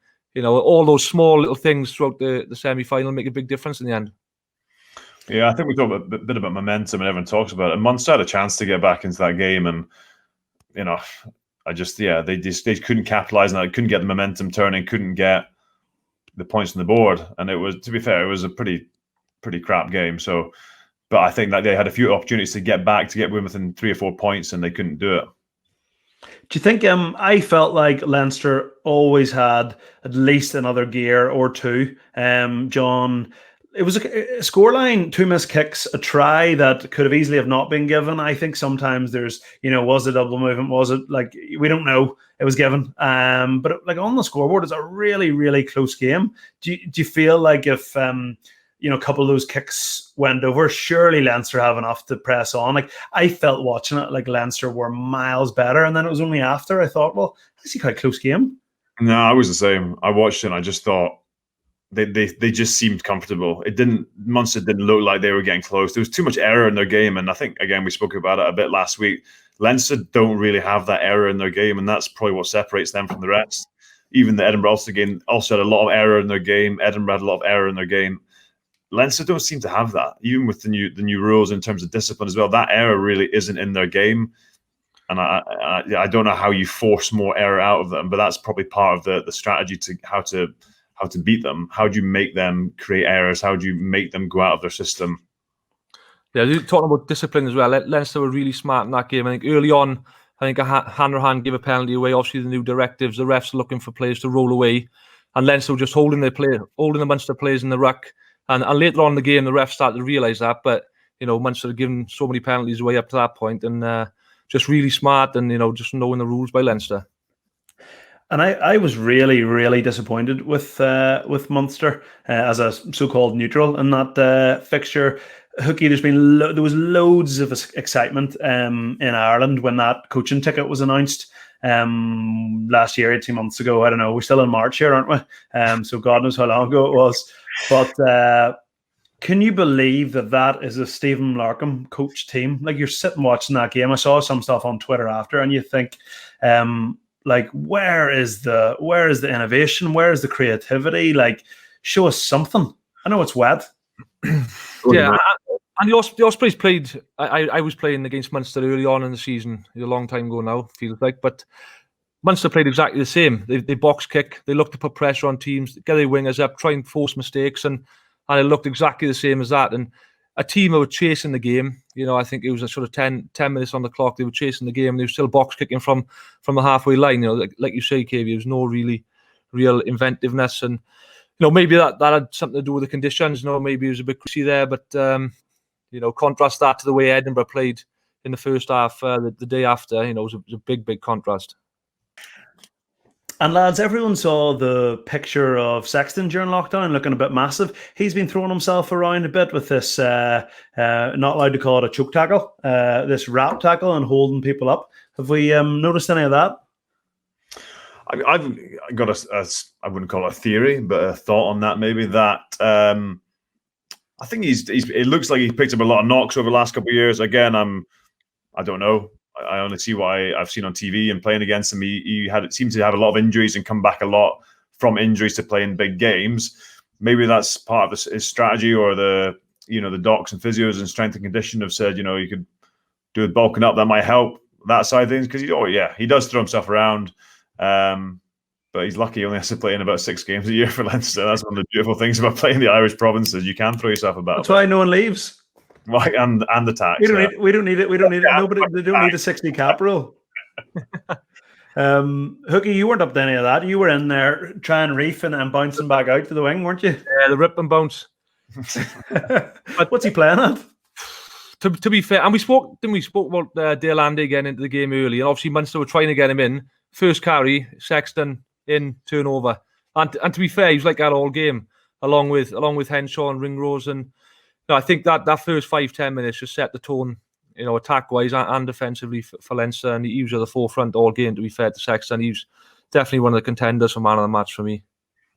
C: all those small little things throughout the semi-final make a big difference in the end.
D: Yeah, I think we talk a bit about momentum, and everyone talks about it. And Munster had a chance to get back into that game, and they couldn't capitalize on that. Couldn't get the momentum turning. Couldn't get the points on the board. And it was, to be fair, it was a pretty crap game. So, but I think that they had a few opportunities to get back, to get within 3 or 4 points, and they couldn't do it.
A: Do you think I felt like Leinster always had at least another gear or two? John, it was a scoreline, 2 missed kicks, a try that could have easily have not been given. I think sometimes there's, was it double movement? Was it we don't know. It was given. But on the scoreboard, it's a really, really close game. Do you feel like if a couple of those kicks went over, surely Leinster have enough to press on? I felt watching it like Leinster were miles better, and then it was only after I thought, well, this is quite a close game.
D: No, I was the same. I watched it and I just thought they just seemed comfortable. Munster didn't look like they were getting close. There was too much error in their game, and I think, again, we spoke about it a bit last week. Leinster don't really have that error in their game, and that's probably what separates them from the rest. Even the Edinburgh Ulster game also had a lot of error in their game. Edinburgh had a lot of error in their game. Leinster don't seem to have that, even with the new rules in terms of discipline as well. That error really isn't in their game, and I don't know how you force more error out of them, but that's probably part of the strategy to how to beat them. How do you make them create errors? How do you make them go out of their system?
C: Yeah, talking about discipline as well. Leinster were really smart in that game. I think early on, Hanrahan gave a penalty away. Obviously, the new directives, the refs are looking for players to roll away, and Leinster were just holding the Munster players in the ruck. And later on in the game, the refs started to realise that. But, Munster had given so many penalties away up to that point, and just really smart and, just knowing the rules by Leinster.
A: And I was really, really disappointed with Munster as a so-called neutral in that fixture. Hooky, there was loads of excitement in Ireland when that coaching ticket was announced last year, 18 months ago. I don't know. We're still in March here, aren't we? So God knows how long ago it was. But can you believe that is a Stephen Larkham coach team? You're sitting watching that game. I saw some stuff on Twitter after, and you think, where is the innovation? Where is the creativity? Show us something. I know it's wet.
C: Yeah, and the Ospreys played. I was playing against Munster early on in the season. A long time ago now, feels like, but Munster played exactly the same. They box kick. They looked to put pressure on teams, get their wingers up, try and force mistakes, and it looked exactly the same as that. And a team who were chasing the game. I think it was a sort of 10 minutes on the clock. They were chasing the game. They were still box kicking from the halfway line. Like you say, Cave, there was no real inventiveness, and maybe that had something to do with the conditions. Maybe it was a bit crazy there, but contrast that to the way Edinburgh played in the first half the day after. It was a big contrast.
A: And lads, everyone saw the picture of Sexton during lockdown looking a bit massive. He's been throwing himself around a bit with this, not allowed to call it a choke tackle, this wrap tackle and holding people up. Have we noticed any of that?
D: I've got I wouldn't call it a theory, but a thought on that maybe, that I think it looks like he picked up a lot of knocks over the last couple of years. Again, I don't know. I only see what I've seen on TV and playing against him. He seems to have a lot of injuries and come back a lot from injuries to play in big games. Maybe that's part of his strategy, or the docs and physios and strength and condition have said, you could do with bulking up. That might help that side of things, because he does throw himself around. But he's lucky he only has to play in about 6 games a year for Leinster. That's one of the beautiful things about playing the Irish provinces. You can throw yourself about.
A: That's why no one leaves.
D: Right, and the tax.
A: We don't need it. Nobody. They don't need a 60 cap rule. Hooky, you weren't up to any of that. You were in there trying reefing and bouncing back out to the wing, weren't you?
C: Yeah, the rip and bounce.
A: But what's he playing at?
C: To be fair, and we spoke about Dale Andy getting into the game early, and obviously Munster were trying to get him in. First carry, Sexton in, turnover, and to be fair, he was like that all game, along with Henshaw and Ringrose, and I think that first 5-10 minutes just set the tone, attack wise and defensively for Leinster, and he was at the forefront all game. To be fair to Sexton, he was definitely one of the contenders for man of the match for me.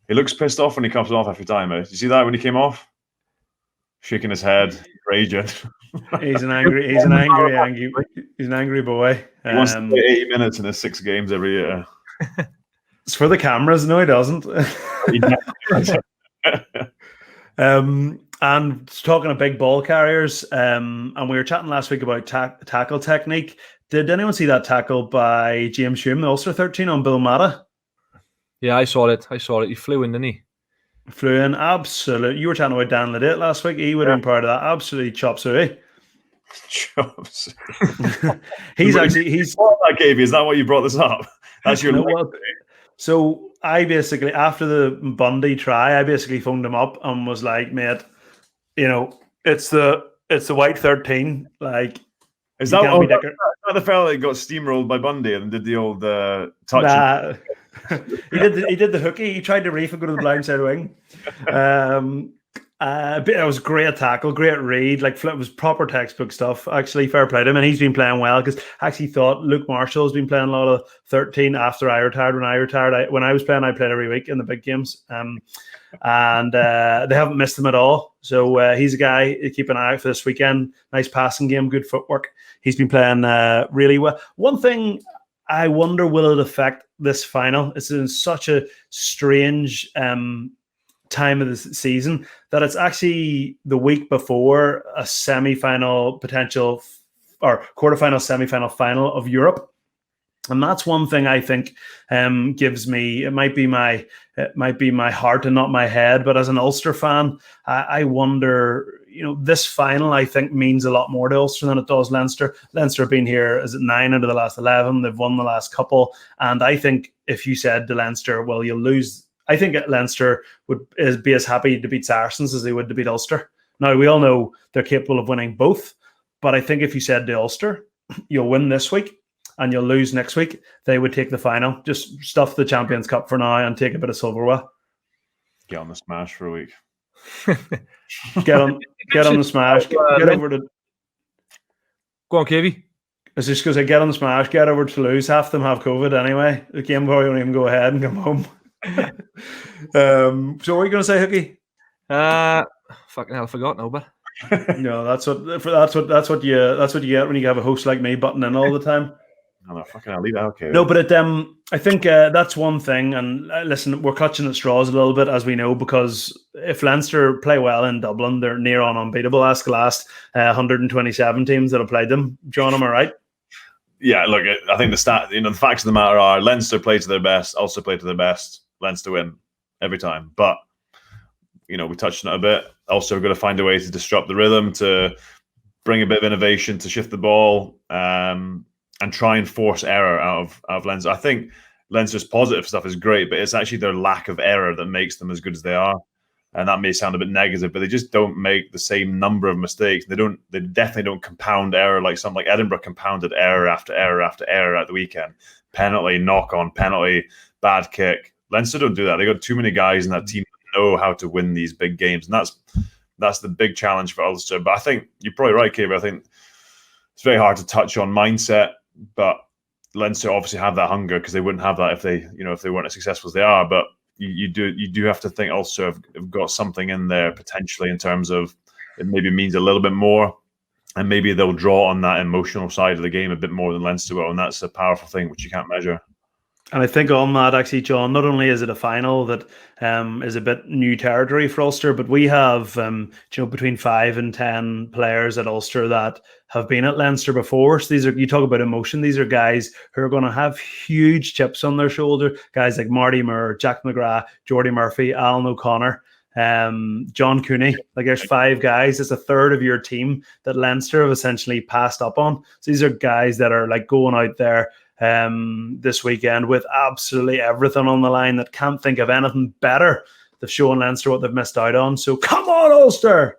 D: He looks pissed off when he comes off every time. Did you see that when he came off? Shaking his head, raging.
A: He's an angry boy.
D: He wants to play 80 minutes in his 6 games every year.
A: It's for the cameras. No, he doesn't. And talking of big ball carriers, and we were chatting last week about tackle technique. Did anyone see that tackle by James Hume, the Ulster 13, on Bill Matta?
C: Yeah, I saw it. He flew in, didn't he?
A: Flew in, absolutely. You were chatting about Dan Ledate last week. He would have been part of that. Absolutely chop suey.
D: Chops.
A: he's
D: that, Cavey? Is that why you brought this up? That's your.
A: So I basically, after the Bundy try, I basically phoned him up and was like, "Mate, it's the white 13. Like,
D: is that the fella that got steamrolled by Bundy and did the old touch?
A: Nah. he did the hooky. He tried to reef and go to the blindside wing. It was a great tackle, great read. Like, it was proper textbook stuff. Actually, fair play to him, and he's been playing well because I actually thought Luke Marshall has been playing a lot of 13 after I retired. When I retired, when I was playing, I played every week in the big games, and they haven't missed him at all. So he's a guy to keep an eye out for this weekend. Nice passing game, good footwork. He's been playing really well. One thing I wonder, will it affect this final? It's in such a strange time of the season that it's actually the week before a semi-final potential or quarterfinal, semi-final, final of Europe. And that's one thing I think gives me, it might be my heart and not my head, but as an Ulster fan, I wonder, this final I think means a lot more to Ulster than it does Leinster. Leinster have been here, is it 9 out of the last 11? They've won the last couple. And I think if you said to Leinster, well, you'll lose, I think Leinster would be as happy to beat Saracens as they would to beat Ulster. Now, we all know they're capable of winning both, but I think if you said to Ulster, you'll win this week and you'll lose next week, they would take the final. Just stuff the Champions Cup for now and take a bit of silverware.
D: Get on the smash for a week.
A: Get on the smash. Get over to.
C: Go on, Cavey.
A: I was just going to say, get on the smash. Get over to Toulouse. Half of them have COVID anyway. The game boy won't even go ahead and come home. So what are you going to say, Hooky?
C: Fucking hell, I forgot now, but
A: no, that's what you get when you have a host like me butting in all the time.
D: No, fucking hell, leave that. Okay.
A: No, but I think that's one thing. And listen, we're clutching at straws a little bit, as we know, because if Leinster play well in Dublin, they're near on unbeatable. Ask the last 127 teams that have played them. John, am I right?
D: Yeah, look, I think the facts of the matter are Leinster play to their best, Ulster play to their best. Leinster win every time. But, we touched on it a bit. Also, we've got to find a way to disrupt the rhythm, to bring a bit of innovation, to shift the ball, and try and force error out of Leinster. I think Leinster's positive stuff is great, but it's actually their lack of error that makes them as good as they are. And that may sound a bit negative, but they just don't make the same number of mistakes. They definitely don't compound error like something like Edinburgh compounded error after error after error at the weekend. Penalty, knock on, penalty, bad kick. Leinster don't do that. They got too many guys in that team that know how to win these big games, and that's the big challenge for Ulster. But I think you're probably right, Cave. I think it's very hard to touch on mindset, but Leinster obviously have that hunger because they wouldn't have that if they weren't as successful as they are. But you do have to think Ulster have got something in there potentially in terms of it maybe means a little bit more, and maybe they'll draw on that emotional side of the game a bit more than Leinster will, and that's a powerful thing which you can't measure.
A: And I think on that, actually, John, not only is it a final that is a bit new territory for Ulster, but we have between 5 and 10 players at Ulster that have been at Leinster before. So you talk about emotion. These are guys who are going to have huge chips on their shoulder. Guys like Marty Moore, Jack McGrath, Jordy Murphy, Alan O'Connor, John Cooney. Like, there's 5 guys. It's a third of your team that Leinster have essentially passed up on. So these are guys that are like going out there this weekend with absolutely everything on the line, that can't think of anything better. They've shown Leinster what they've missed out on. So come on, Ulster!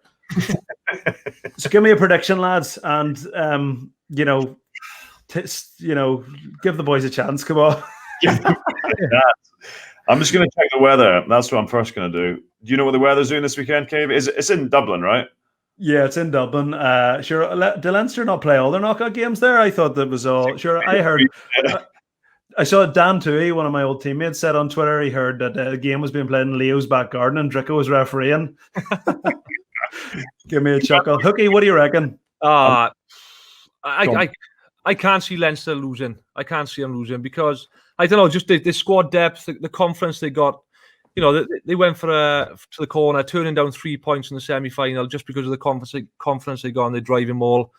A: So give me a prediction, lads, and give the boys a chance. Come on.
D: I'm just going to check the weather. That's what I'm first going to do. Do you know what the weather's doing this weekend, Cave? It's in Dublin, right?
A: Yeah, it's in Dublin. Sure, did Leinster not play all their knockout games there? I thought that was all. Sure, I heard. I saw Dan Toohey, one of my old teammates, said on Twitter he heard that the game was being played in Leo's back garden and Drico was refereeing. Give me a chuckle. Hooky, what do you reckon?
C: I can't see Leinster losing. I can't see them losing because I don't know, just the squad depth, the confidence they got. They went to the corner, turning down 3 points in the semi-final just because of the confidence they got, and they drive him all.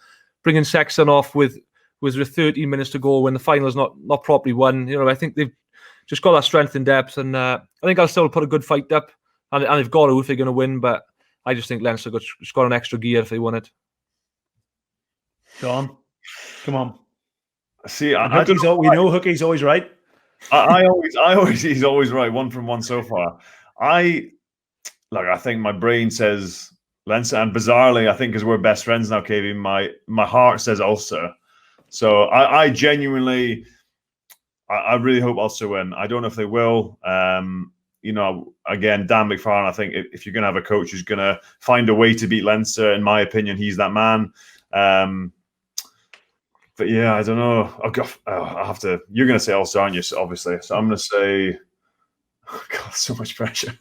C: Bringing Sexton off with 13 minutes to go when the final's not properly won. I think they've just got that strength and depth, and I think I'll still put a good fight up, and they've got to if they're going to win. But I just think Leinster got an extra gear if they won it.
A: John, come on.
D: See,
A: we know Hooky's always right.
D: He's always right. 1 from 1 so far. I think my brain says Leinster, and bizarrely, I think because we're best friends now, KV, my heart says Ulster. So I genuinely, I really hope Ulster win. I don't know if they will. Again, Dan McFarlane, I think if you're going to have a coach who's going to find a way to beat Leinster, in my opinion, he's that man. But yeah, I don't know. I'll have to. You're going to say Ulster, aren't you? Obviously, so I'm going to say. Oh God, so much pressure.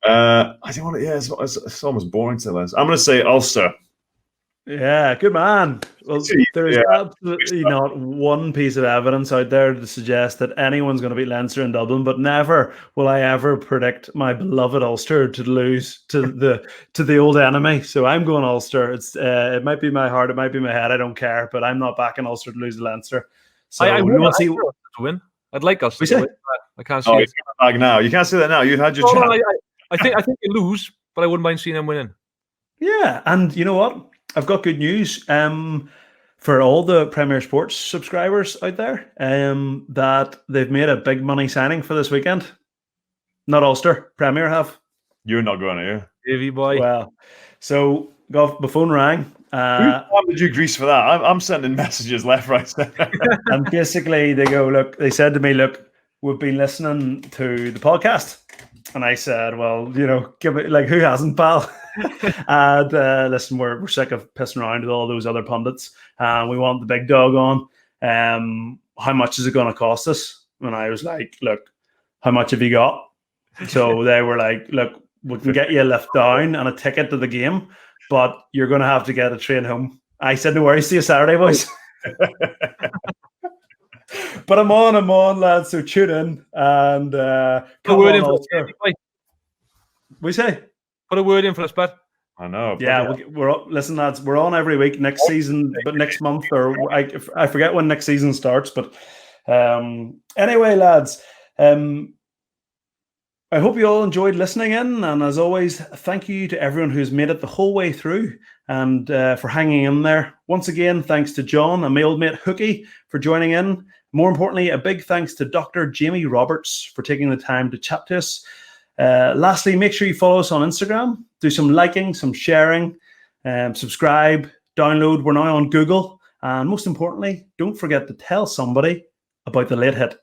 D: I don't want to. Yeah, it's almost boring to Leinster. I'm going to say Ulster.
A: Yeah, good man. Well, there's absolutely not one piece of evidence out there to suggest that anyone's going to beat Leinster in Dublin, but never will I ever predict my beloved Ulster to lose to the old enemy. So I'm going Ulster. It might be my heart, it might be my head. I don't care, but I'm not backing Ulster to lose to Leinster. So
C: I will see to win. I'd like Ulster to win. I can't see it
D: back now. You can't say that now. You've had your chance.
C: I think they lose, but I wouldn't mind seeing them winning.
A: Yeah, and you know what? I've got good news for all the Premier Sports subscribers out there that they've made a big money signing for this weekend. Not Ulster, Premier have.
D: You're not going, are you?
C: Davy boy.
A: Well, so my phone rang.
D: Why did you grease for that? I'm sending messages left, right, center.
A: And basically they said to me, look, we've been listening to the podcast. And I said, well, give it, like, who hasn't, pal? And listen, we're sick of pissing around with all those other pundits. We want the big dog on. How much is it going to cost us? And I was like, look, how much have you got? So they were like, look, we can get you a lift down and a ticket to the game, but you're going to have to get a train home. I said, no worries, see you Saturday, boys. But I'm on, lads. So tune in and come on, Ulster. We say,
C: put a word in for us, bud.
D: I know.
A: Yeah, we're up. Listen, lads, we're on every week next season, but next month, or I forget when next season starts. But anyway, lads, I hope you all enjoyed listening in, and as always, thank you to everyone who's made it the whole way through and for hanging in there. Once again, thanks to John and my old mate Hooky for joining in. More importantly, a big thanks to Dr. Jamie Roberts for taking the time to chat to us. Lastly, make sure you follow us on Instagram. Do some liking, some sharing, subscribe, download. We're now on Google. And most importantly, don't forget to tell somebody about the Late Hit.